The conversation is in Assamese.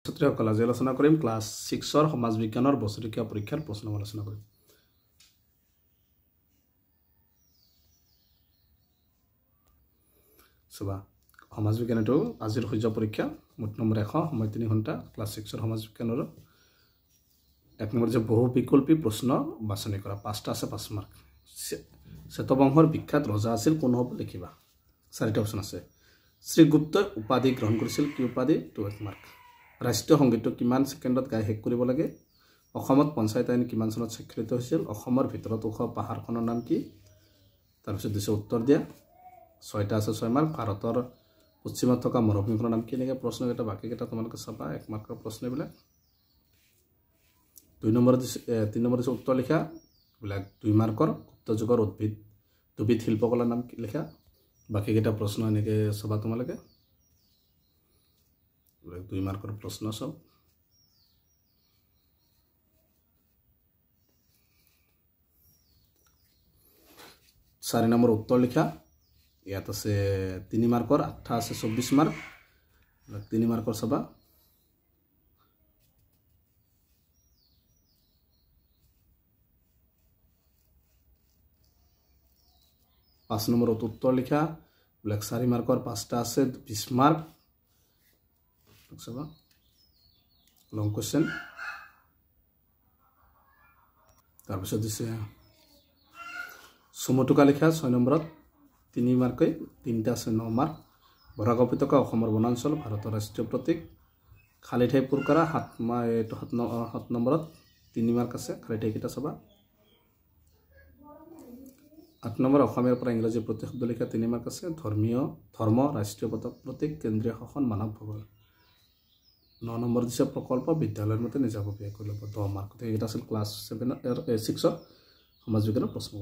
ছাত্ৰীসকল আজি আলোচনা কৰিম ক্লাছ 6ৰ সমাজ বিজ্ঞানৰ বছৰেকীয়া পৰীক্ষাৰ প্ৰশ্ন আলোচনা কৰিম। সবা সমাজ বিজ্ঞানটো আজিৰ সূৰ্য পৰীক্ষা মোট নম্বৰ 100 সময় 3 ঘণ্টা ক্লাছ 6ৰ সমাজ বিজ্ঞানৰ এক নম্বৰ যে বহু বিকল্পী প্ৰশ্ন বাছনি কৰা পাঁচটা আছে 5 মাৰ্ক। শ্বেতবংশৰ বিখ্যাত ৰজা আছিল কোন হ'ব লিখিবা। চাৰিটা অপচন আছে। শ্ৰীগুপ্তই উপাধি গ্ৰহণ কৰিছিল কি উপাধি 2 মাৰ্ক। ৰাষ্ট্ৰীয় সংগীতটো কিমান ছেকেণ্ডত গাই শেষ কৰিব লাগে। অসমত পঞ্চায়ত আইন কিমান চনত স্বাক্ষৰিত হৈছিল। অসমৰ ভিতৰত ওখ পাহাৰখনৰ নাম কি। তাৰপিছত দিছে উত্তৰ দিয়া। 6টা আছে 6 মাৰ্ক। ভাৰতৰ পশ্চিমত থকা মৰুভূমিখনৰ নাম কি। এনেকৈ প্ৰশ্নকেইটা বাকীকেইটা তোমালোকে চাবা 1 মাৰ্কৰ প্ৰশ্নবিলাক। 2 নম্বৰ দিছে 3 নম্বৰ দিছে উত্তৰ লিখা বিলাক 2 মাৰ্কৰ। গুপ্ত যুগৰ দুবিধ শিল্পকলাৰ নাম কি লিখা। বাকীকেইটা প্ৰশ্ন এনেকৈ চাবা তোমালোকে 2 মাৰ্কৰ প্ৰশ্ন সব। চাৰি নম্বৰ উত্তৰ লিখা ইয়াত আছে 3 মাৰ্কৰ। 8টা আছে 24 মাৰ্ক 3 মাৰ্কৰ চাবা। পাঁচ নম্বৰত উত্তৰ লিখা বিলাক 4 মাৰ্কৰ। 5টা আছে 20 মাৰ্ক চাবা। লং কোৱেশ্চন। তাৰপিছত দিছে চুমটুকা লিখা 6 নম্বৰত 3 মাৰ্কে। 3টা আছে 9 মাৰ্ক। বৰাক উপত্যকা অসমৰ বনাঞ্চল ভাৰতৰ ৰাষ্ট্ৰীয় প্ৰতীক। খালী ঠাই পূৰ কৰা 7 নম্বৰত 3 মাৰ্ক আছে। খালী ঠাইকেইটা চাবা। 8 নম্বৰ অসমীয়াৰ পৰা ইংৰাজী প্ৰতিশব্দ লিখা 3 মাৰ্ক আছে। ধৰ্ম ৰাষ্ট্ৰীয় প্ৰতীক কেন্দ্ৰীয় শাসন মানৱ ভূগোল। 9 নম্বৰ দিছে প্ৰকল্প বিদ্যালয়ৰ মতে নিজাববীয়া কৰি ল'ব 10 মাৰ্ক। এইকেইটা আছিল ক্লাছ 6ৰ সমাজ বিজ্ঞানৰ প্ৰশ্ন।